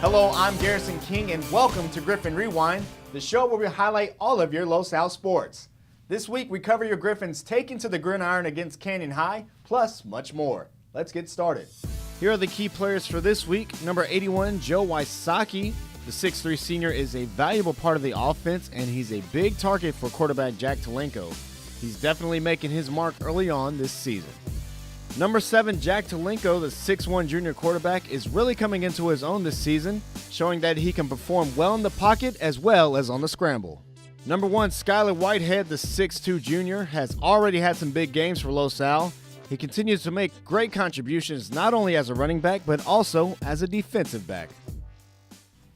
Hello, I'm Garrison King, and welcome to Griffin Rewind, the show where we highlight all of your Los Al sports. This week, we cover your Griffins taking to the gridiron against Canyon High, plus much more. Let's get started. Here are the key players for this week. Number 81, Joe Wysocki. The 6'3 senior is a valuable part of the offense, and he's a big target for quarterback Jack Talenko. He's definitely making his mark early on this season. Number 7, Jack Talenko, the 6'1 junior quarterback, is really coming into his own this season, showing that he can perform well in the pocket as well as on the scramble. Number 1, Skylar Whitehead, the 6'2 junior, has already had some big games for Los Al. He continues to make great contributions not only as a running back, but also as a defensive back.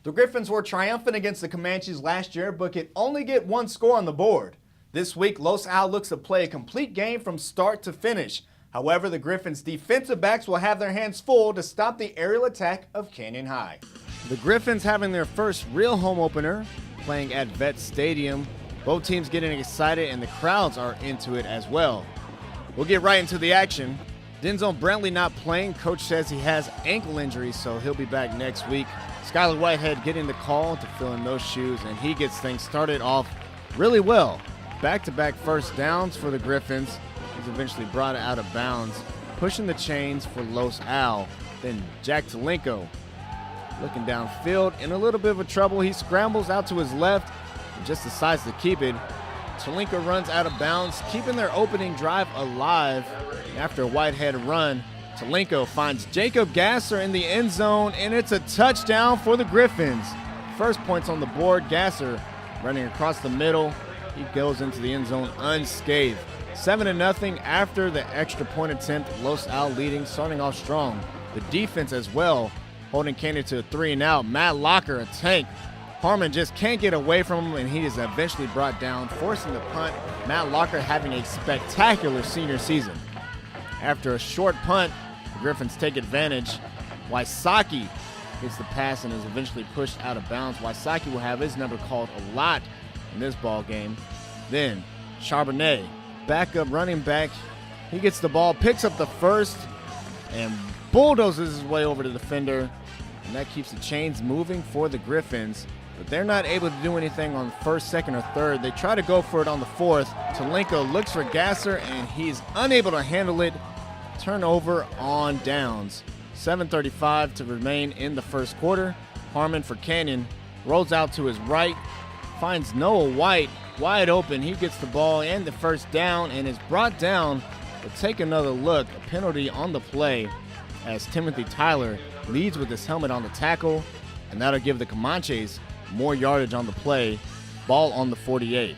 The Griffins were triumphant against the Comanches last year, but could only get one score on the board. This week, Los Al looks to play a complete game from start to finish. However, the Griffins' defensive backs will have their hands full to stop the aerial attack of Canyon High. The Griffins having their first real home opener, playing at Vet Stadium. Both teams getting excited and the crowds are into it as well. We'll get right into the action. Denzel Brantley not playing. Coach says he has ankle injury, so he'll be back next week. Skylar Whitehead getting the call to fill in those shoes, and he gets things started off really well. Back-to-back first downs for the Griffins. He's eventually brought it out of bounds, pushing the chains for Los Al. Then Jack Talenko looking downfield in a little bit of a trouble. He scrambles out to his left and just decides to keep it. Talenko runs out of bounds, keeping their opening drive alive. After a Whitehead run, Talenko finds Jacob Gasser in the end zone, and it's a touchdown for the Griffins. First points on the board. Gasser running across the middle. He goes into the end zone unscathed. 7-0 after the extra point attempt. Los Al leading, starting off strong. The defense as well, holding Canyon to a 3-and-out. Matt Locker, a tank. Harmon just can't get away from him, and he is eventually brought down, forcing the punt. Matt Locker having a spectacular senior season. After a short punt, the Griffins take advantage. Wysocki gets the pass and is eventually pushed out of bounds. Wysocki will have his number called a lot in this ball game. Then Charbonnet, backup running back, he gets the ball, picks up the first, and bulldozes his way over the defender, and that keeps the chains moving for the Griffins. But they're not able to do anything on first, second, or third. They try to go for it on the fourth. Talenko looks for Gasser, and he's unable to handle it. Turnover on downs. 7:35 to remain in the first quarter. Harmon for Canyon rolls out to his right, finds Noah White wide open. He gets the ball and the first down and is brought down. But take another look. A penalty on the play as Timothy Tyler leads with his helmet on the tackle, and that'll give the Comanches more yardage on the play. Ball on the 48.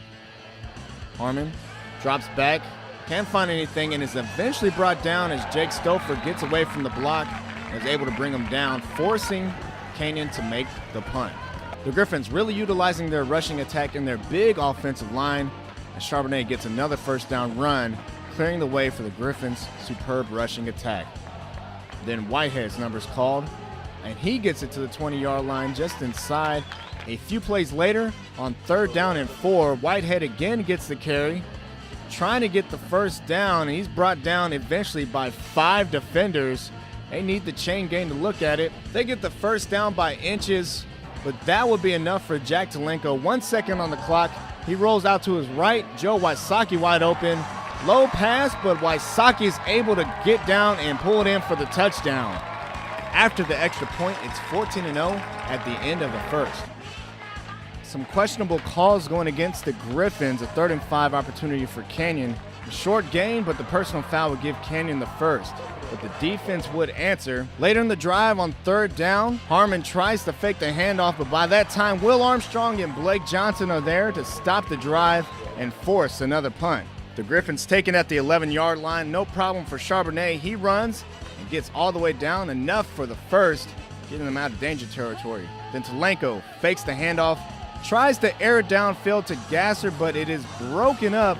Harmon drops back, can't find anything, and is eventually brought down as Jake Stouffer gets away from the block and is able to bring him down, forcing Canyon to make the punt. The Griffins really utilizing their rushing attack in their big offensive line, as Charbonnet gets another first down run, clearing the way for the Griffins' superb rushing attack. Then Whitehead's number's called, and he gets it to the 20-yard line just inside. A few plays later, on 3rd down and 4, Whitehead again gets the carry, trying to get the first down, and he's brought down eventually by 5 defenders. They need the chain game to look at it. They get the first down by inches, but that would be enough for Jack Talenko. 1 second on the clock. He rolls out to his right. Joe Wysocki wide open. Low pass, but Wysocki is able to get down and pull it in for the touchdown. After the extra point, it's 14-0 at the end of the first. Some questionable calls going against the Griffins. A 3rd and 5 opportunity for Canyon. A short gain, but the personal foul would give Canyon the first. But the defense would answer. Later in the drive on 3rd down, Harmon tries to fake the handoff, but by that time, Will Armstrong and Blake Johnson are there to stop the drive and force another punt. The Griffins taken at the 11-yard line. No problem for Charbonnet. He runs and gets all the way down, enough for the first, getting them out of danger territory. Then Talenko fakes the handoff, tries to air it downfield to Gasser, but it is broken up.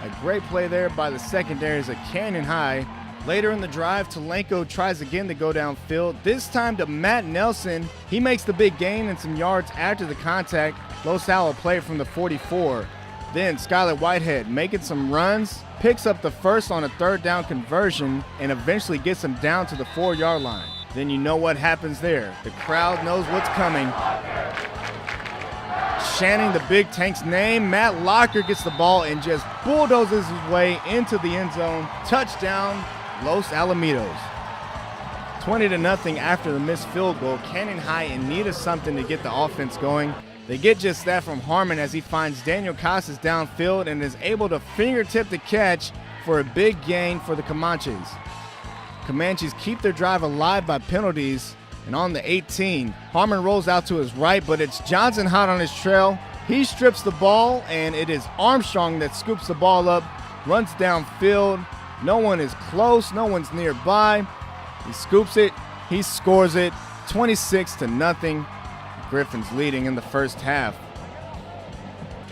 A great play there by the secondaries at Canyon High. Later in the drive, Talenko tries again to go downfield, this time to Matt Nelson. He makes the big gain and some yards after the contact. Los Al play from the 44. Then Skylar Whitehead making some runs, picks up the first on a 3rd down conversion, and eventually gets him down to the 4-yard line. then you know what happens there. The crowd knows what's coming. Chanting the big tank's name, Matt Locker gets the ball and just bulldozes his way into the end zone. Touchdown, Los Alamitos. 20-0 after the missed field goal. Canyon High in need of something to get the offense going. They get just that from Harmon as he finds Daniel Casas downfield and is able to fingertip the catch for a big gain for the Comanches. Comanches keep their drive alive by penalties, and on the 18, Harmon rolls out to his right, but it's Johnson hot on his trail. He strips the ball, and it is Armstrong that scoops the ball up, runs downfield. No one is close, no one's nearby. He scoops it, he scores it, 26-0. Griffin's leading in the first half.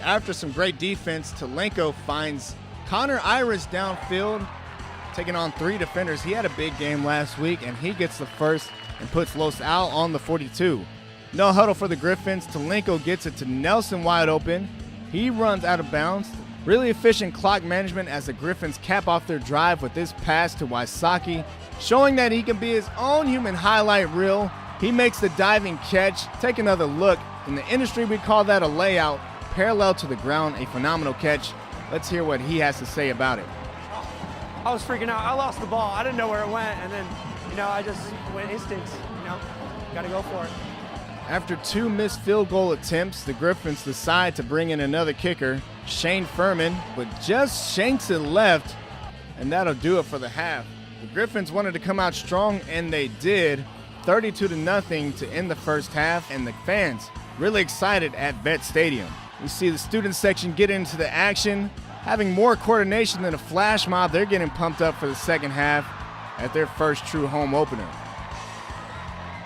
After some great defense, Talenko finds Connor Iris downfield, taking on 3 defenders. He had a big game last week, and he gets the first and puts Los Al on the 42. No huddle for the Griffins. Talenko gets it to Nelson wide open. He runs out of bounds. Really efficient clock management as the Griffins cap off their drive with this pass to Wysocki, showing that he can be his own human highlight reel. He makes the diving catch. Take another look. In the industry, we call that a layout, parallel to the ground, a phenomenal catch. Let's hear what he has to say about it. I was freaking out. I lost the ball. I didn't know where it went, and then, I just went instincts, got to go for it. After 2 missed field goal attempts, the Griffins decide to bring in another kicker, Shane Furman, but just shanks it left, and that'll do it for the half. The Griffins wanted to come out strong, and they did, 32-0 to end the first half, and the fans really excited at Vet Stadium. You see the student section get into the action, having more coordination than a flash mob. They're getting pumped up for the second half at their first true home opener.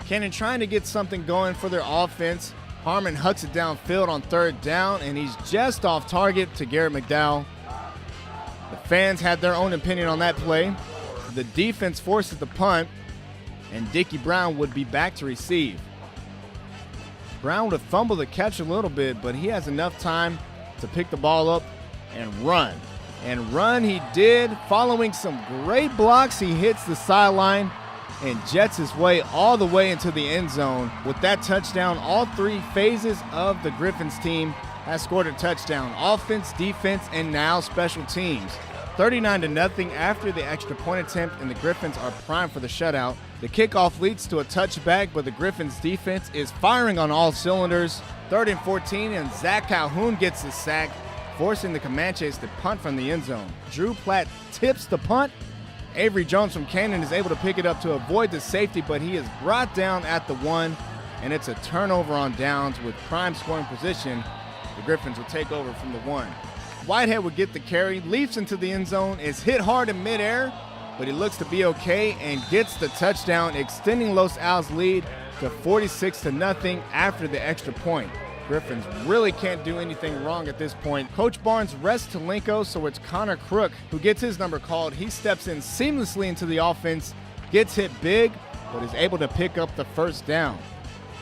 Canyon trying to get something going for their offense. Harmon hucks it downfield on 3rd down, and he's just off target to Garrett McDowell. The fans had their own opinion on that play. The defense forces the punt, and Dickie Brown would be back to receive. Brown would have fumbled the catch a little bit, but he has enough time to pick the ball up and run. And run he did. Following some great blocks, he hits the sideline and jets his way all the way into the end zone. With that touchdown, all 3 phases of the Griffins team has scored a touchdown. Offense, defense, and now special teams. 39-0 after the extra point attempt, and the Griffins are primed for the shutout. The kickoff leads to a touchback, but the Griffins defense is firing on all cylinders. 3rd and 14, and Zach Calhoun gets the sack, forcing the Comanches to punt from the end zone. Drew Platt tips the punt. Avery Jones from Canyon is able to pick it up to avoid the safety, but he is brought down at the 1, and it's a turnover on downs with prime scoring position. The Griffins will take over from the 1. Whitehead would get the carry, leaps into the end zone, is hit hard in midair, but he looks to be okay and gets the touchdown, extending Los Al's lead to 46-0 after the extra point. Griffins really can't do anything wrong at this point. Coach Barnes rests Talenko, so it's Connor Crook who gets his number called. He steps in seamlessly into the offense, gets hit big, but is able to pick up the first down.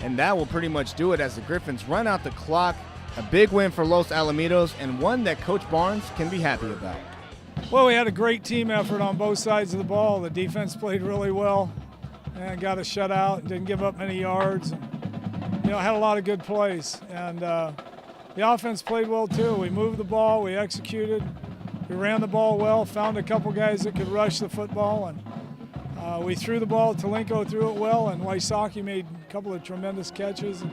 And that will pretty much do it as the Griffins run out the clock. A big win for Los Alamitos, and one that Coach Barnes can be happy about. Well, we had a great team effort on both sides of the ball. The defense played really well and got a shutout, didn't give up many yards. Had a lot of good plays. And the offense played well too. We moved the ball, we executed, we ran the ball well, found a couple guys that could rush the football, and we threw the ball. Talenko threw it well, and Wysocki made a couple of tremendous catches.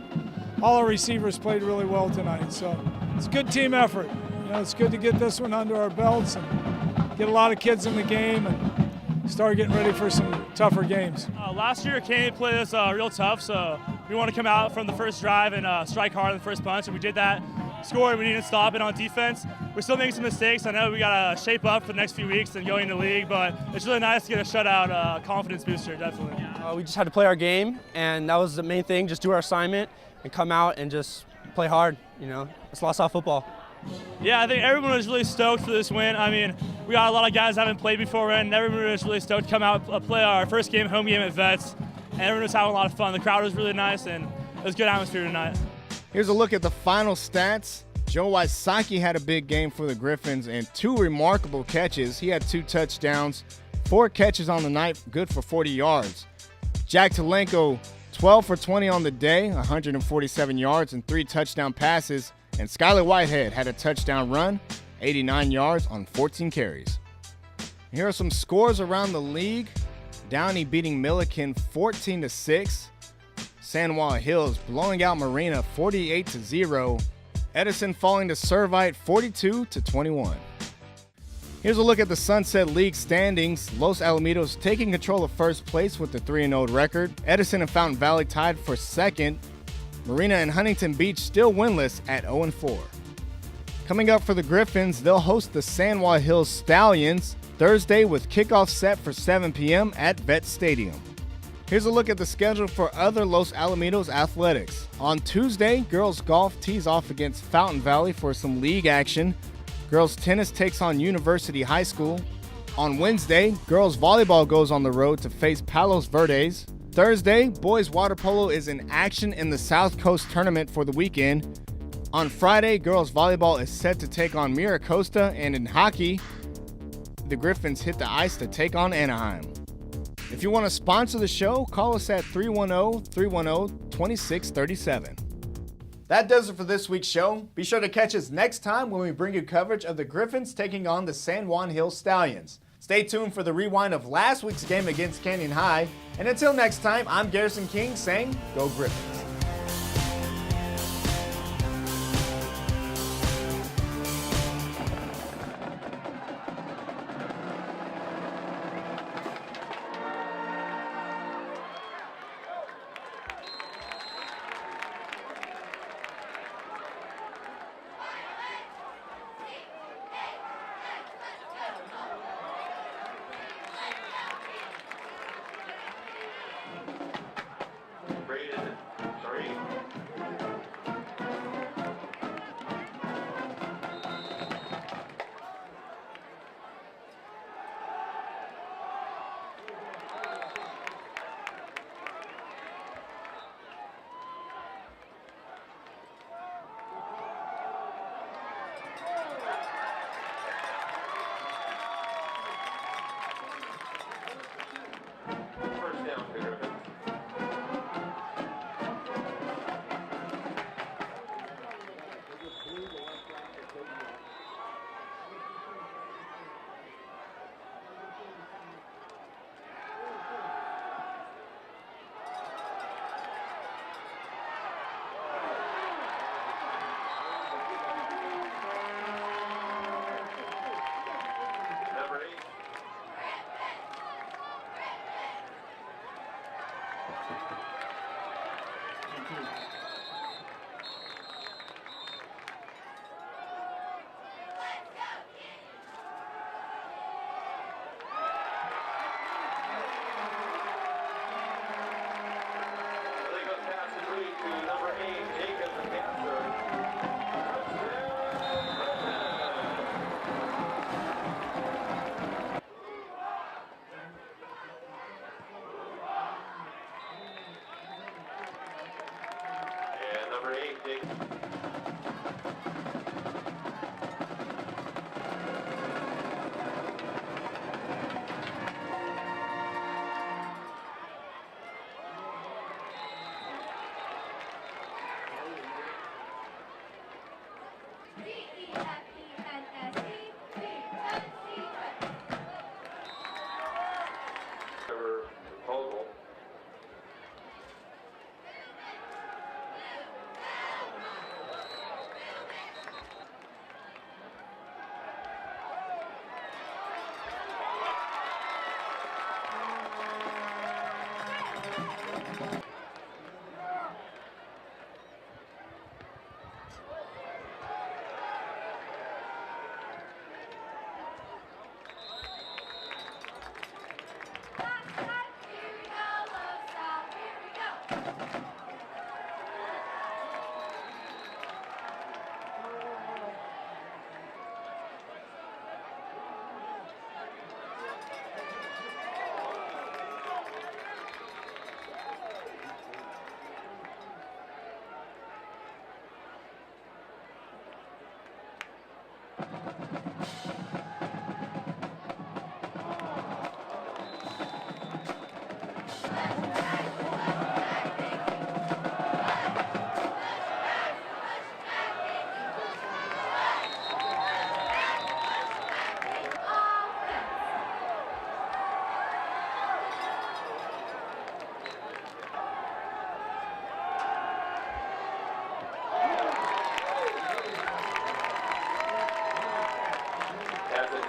All our receivers played really well tonight, so it's a good team effort. It's good to get this one under our belts and get a lot of kids in the game and start getting ready for some tougher games. Last year, Canyon played us real tough, so we want to come out from the first drive and strike hard on the first punch, and we did that. Scored, we didn't stop it on defense. We're still making some mistakes. I know we got to shape up for the next few weeks and going into the league, but it's really nice to get a shutout, confidence booster, definitely. We just had to play our game, and that was the main thing, just do our assignment and come out and just play hard. It's Los Al football. Yeah, I think everyone was really stoked for this win. I mean, we got a lot of guys that haven't played before, and everyone was really stoked to come out and play our first game, home game at Vets, and everyone was having a lot of fun. The crowd was really nice, and it was a good atmosphere tonight. Here's a look at the final stats. Joe Wysocki had a big game for the Griffins and 2 remarkable catches. He had 2 touchdowns, 4 catches on the night, good for 40 yards. Jack Talenko, 12 for 20 on the day, 147 yards and 3 touchdown passes. And Skylar Whitehead had a touchdown run, 89 yards on 14 carries. Here are some scores around the league. Downey beating Milliken 14-6. San Juan Hills blowing out Marina 48-0. Edison falling to Servite 42-21. Here's a look at the Sunset League standings. Los Alamitos taking control of first place with the 3-0 record. Edison and Fountain Valley tied for second. Marina and Huntington Beach still winless at 0-4. Coming up for the Griffins, they'll host the San Juan Hills Stallions Thursday with kickoff set for 7 p.m. at Vet Stadium. Here's a look at the schedule for other Los Alamitos athletics. On Tuesday, girls golf tees off against Fountain Valley for some league action. Girls tennis takes on University High School. On Wednesday, girls volleyball goes on the road to face Palos Verdes. Thursday, boys water polo is in action in the South Coast tournament for the weekend. On Friday, girls volleyball is set to take on Mira Costa, and in hockey, the Griffins hit the ice to take on Anaheim. If you want to sponsor the show, call us at 310-310-2637. That does it for this week's show. Be sure to catch us next time when we bring you coverage of the Griffins taking on the San Juan Hills Stallions. Stay tuned for the rewind of last week's game against Canyon High. And until next time, I'm Garrison King saying, Go Griffins. Graded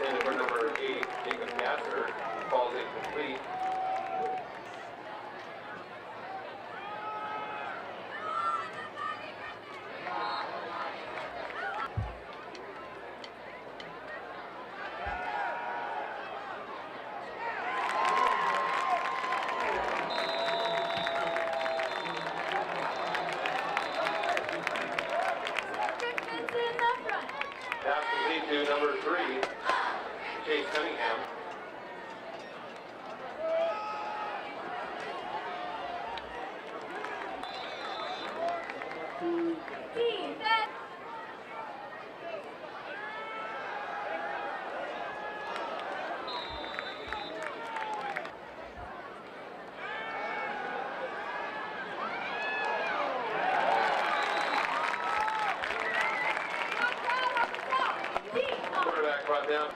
And for number 8, Jacob Gasser, falls incomplete. Pass complete to number 3, Chase Cunningham. Quarterback brought down.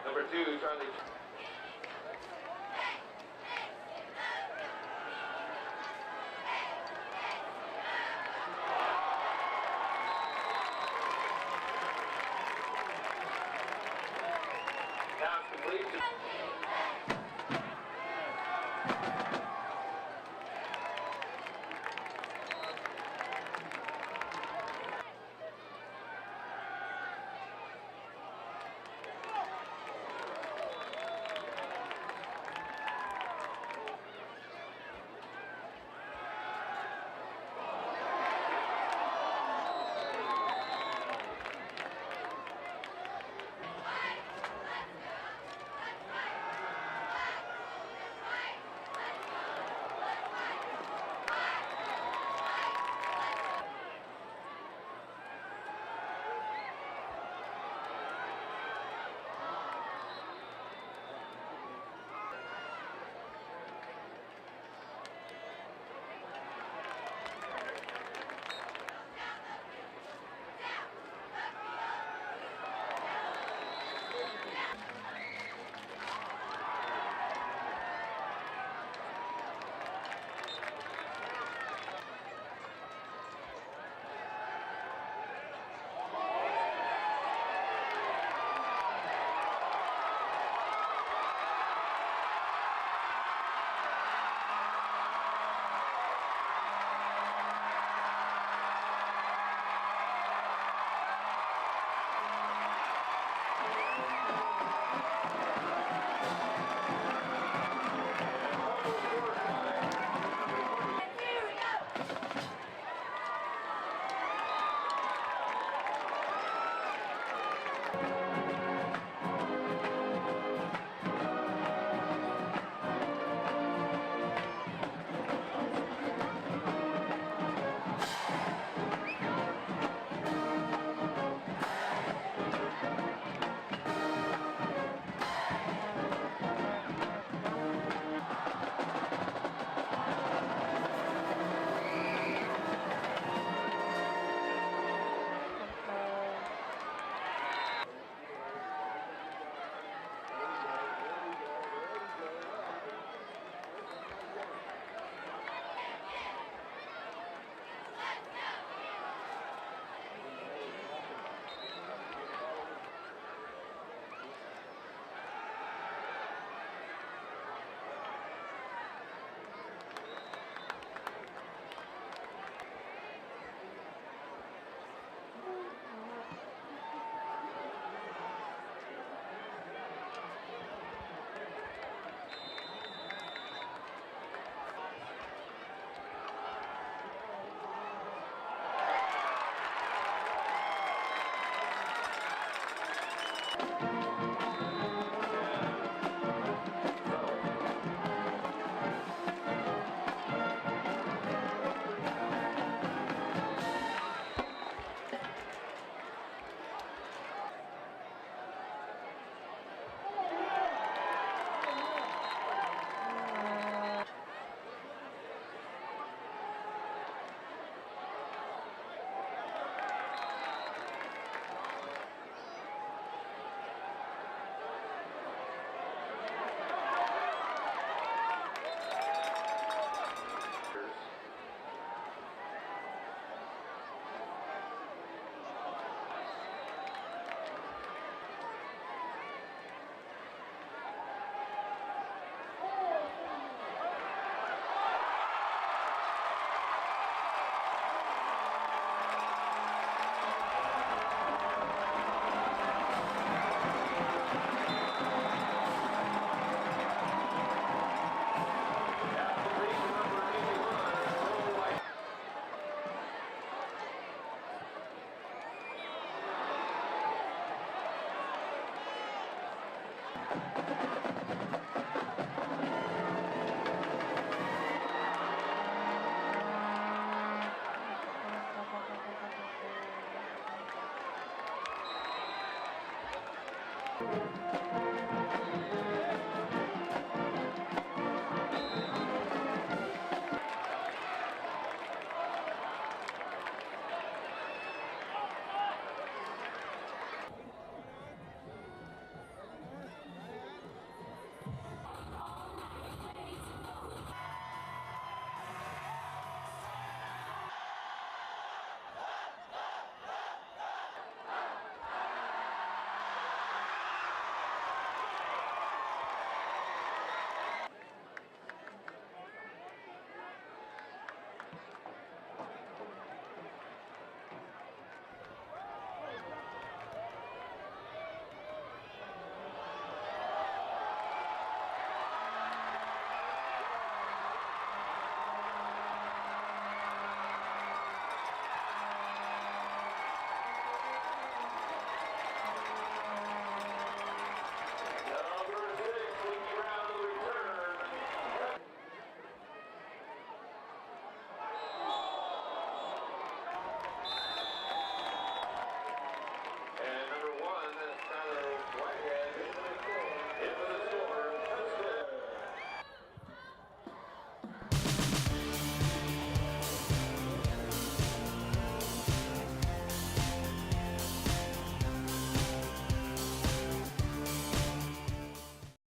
Number 2, Charlie. Now it's complete.